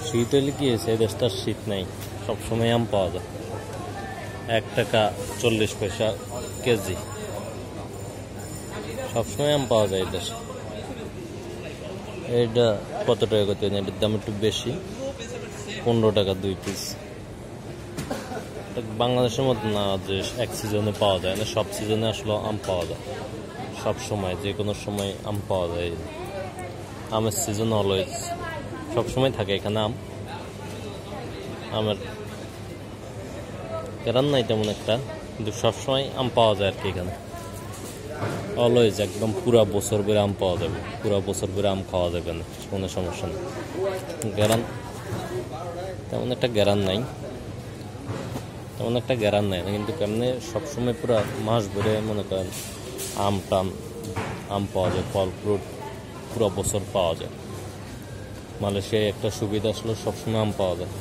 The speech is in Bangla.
শীত হলে কি হয়েছে, এই দেশটার শীত নাই, সবসময় আম পাওয়া যায়। 1 টাকা 40 পয়সা কেজি, সবসময় আম পাওয়া যায় এই দেশে। এইটা কত টাকা করতে, এটার দাম একটু বেশি, 15 টাকা 2 পিস। বাংলাদেশের মতো না যে এক সিজনে পাওয়া যায় না, সব সিজনে আসলে আম পাওয়া যায়, সব সময় যে কোনো সময় আম পাওয়া যায়। আমের সিজন অলওয়েজ, সব সময় থাকে এখানে আম। আমের কেরান নাই তেমন একটা, কিন্তু সবসময় আম পাওয়া যায় আর কি এখানে, অলওয়েজ। একদম পুরা বছর ধরে আম পাওয়া যাবে, পুরা বছর ধরে আম খাওয়া যাবে না, কোনো সমস্যা নেই। গ্যারান তেমন একটা গ্যারান নাই, কিন্তু কেমনে সবসময় পুরা মাস ভরে মনে করেন আম পাওয়া যায়, ফল ফ্রুট পুরো বছর পাওয়া যায়। মালয়েশিয়ায় একটা সুবিধা আসলে সবসময় আম পাওয়া যায়।